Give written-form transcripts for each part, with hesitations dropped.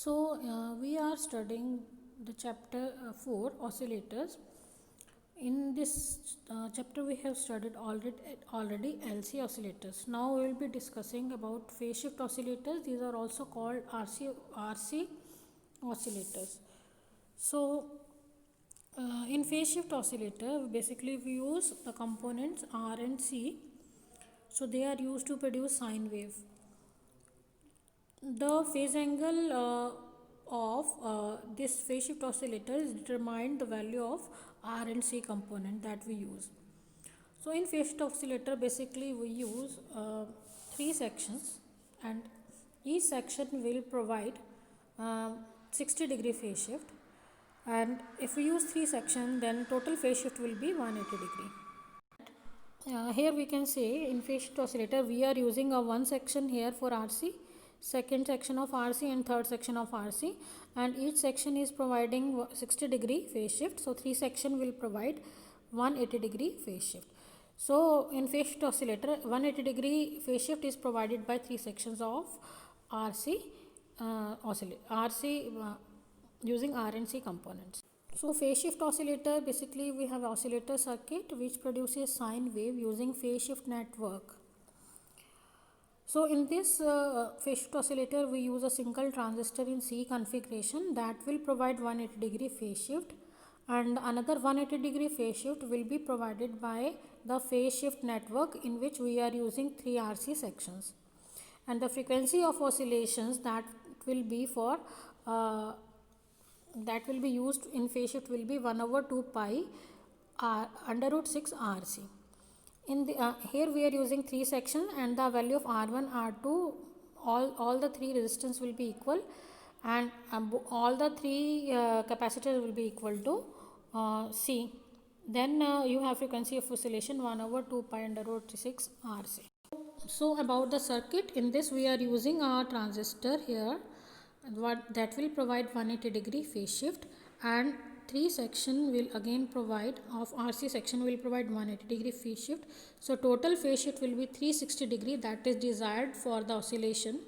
We are studying the chapter 4 oscillators. In this chapter we have studied already LC oscillators. Now we will be discussing about phase shift oscillators. These are also called RC oscillators. So in phase shift oscillator basically we use the components R and C. So they are used to produce sine wave. The phase angle of this phase shift oscillator is determined the value of R and C component that we use. So in phase shift oscillator basically we use 3 sections, and each section will provide 60-degree phase shift, and if we use 3 sections then total phase shift will be 180 degree. Here we can say in phase shift oscillator we are using a one section here for RC, second section of RC and third section of RC, and each section is providing 60-degree phase shift. So 3 section will provide 180-degree phase shift. So in phase shift oscillator 180-degree phase shift is provided by 3 sections of RC using R and C components. So phase shift oscillator, basically we have oscillator circuit which produces sine wave using phase shift network. So in this phase shift oscillator we use a single transistor in C configuration that will provide 180-degree phase shift, and another 180-degree phase shift will be provided by the phase shift network in which we are using 3 RC sections, and the frequency of oscillations that will be used in phase shift will be 1/2 pi under root 6 RC. In the here we are using 3 sections, and the value of R1, R2, all the 3 resistance will be equal, and all the 3 capacitors will be equal to C. Then you have frequency of oscillation 1/2 pi under root 6 RC. So about the circuit, in this we are using a transistor here that will provide 180-degree phase shift, and 3 section will again provide of RC section will provide 180-degree phase shift. So total phase shift will be 360-degree, that is desired for the oscillation,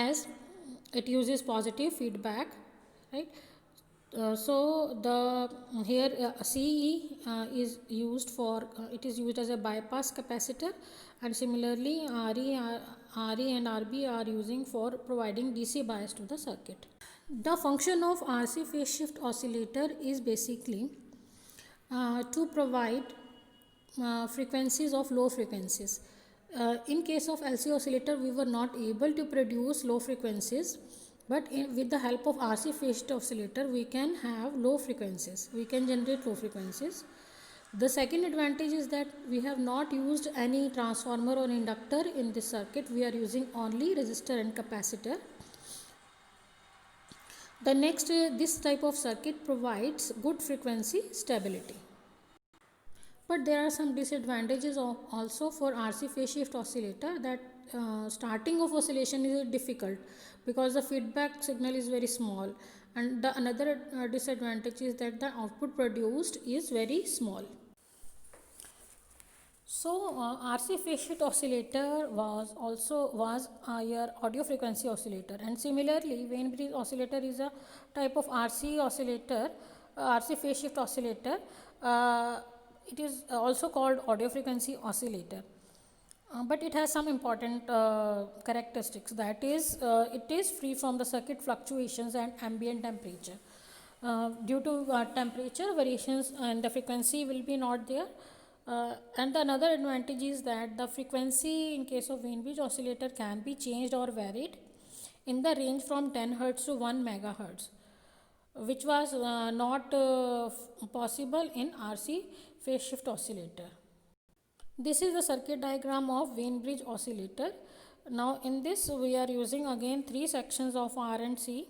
as it uses positive feedback, right? So the here CE is used for it is used as a bypass capacitor, and similarly RE and RB are using for providing DC bias to the circuit. The function of RC phase shift oscillator is basically to provide frequencies of low frequencies. In case of LC oscillator we were not able to produce low frequencies, but with the help of RC phase shift oscillator we can have low frequencies, we can generate low frequencies. The second advantage is that we have not used any transformer or inductor in this circuit, we are using only resistor and capacitor. The next, this type of circuit provides good frequency stability. But there are some disadvantages also for RC phase shift oscillator, that starting of oscillation is difficult because the feedback signal is very small, and the another disadvantage is that the output produced is very small. So RC phase shift oscillator was your audio frequency oscillator, and similarly Wien bridge oscillator is a type of RC oscillator, RC phase shift oscillator. It is also called audio frequency oscillator, but it has some important characteristics, that is it is free from the circuit fluctuations and ambient temperature. Due to temperature variations and the frequency will be not there. And the another advantage is that the frequency in case of Wien bridge oscillator can be changed or varied in the range from 10 Hz to 1 MHz, which was not possible in RC phase shift oscillator. This is the circuit diagram of Wien bridge oscillator. Now in this we are using again 3 sections of R and C,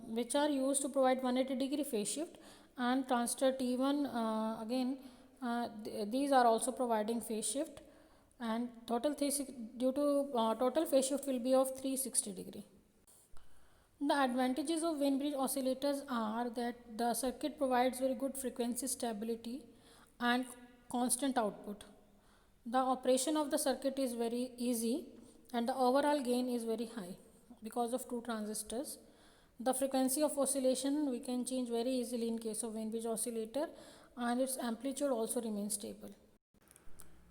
which are used to provide 180-degree phase shift, and transistor T1 again these are also providing phase shift, and total total phase shift will be of 360-degree. The advantages of Wien bridge oscillators are that the circuit provides very good frequency stability and constant output. The operation of the circuit is very easy, and the overall gain is very high. because of two transistors. The frequency of oscillation we can change very easily in case of Wien bridge oscillator, and its amplitude also remains stable.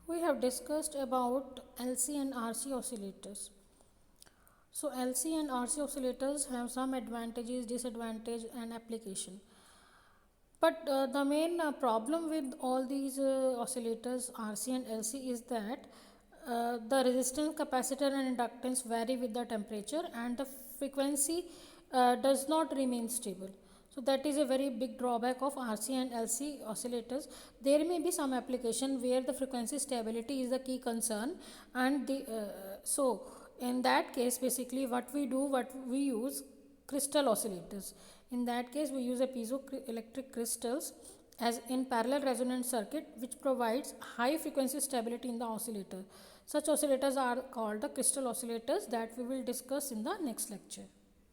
We have discussed about LC and RC oscillators. So LC and RC oscillators have some advantages, disadvantage and application. But the main problem with all these oscillators RC and LC is that the resistance, capacitor and inductance vary with the temperature, and the frequency does not remain stable. So that is a very big drawback of RC and LC oscillators. There may be some application where the frequency stability is the key concern, and so in that case basically what we use crystal oscillators. In that case we use a piezoelectric crystals as in parallel resonant circuit, which provides high frequency stability in the oscillator. Such oscillators are called the crystal oscillators, that we will discuss in the next lecture.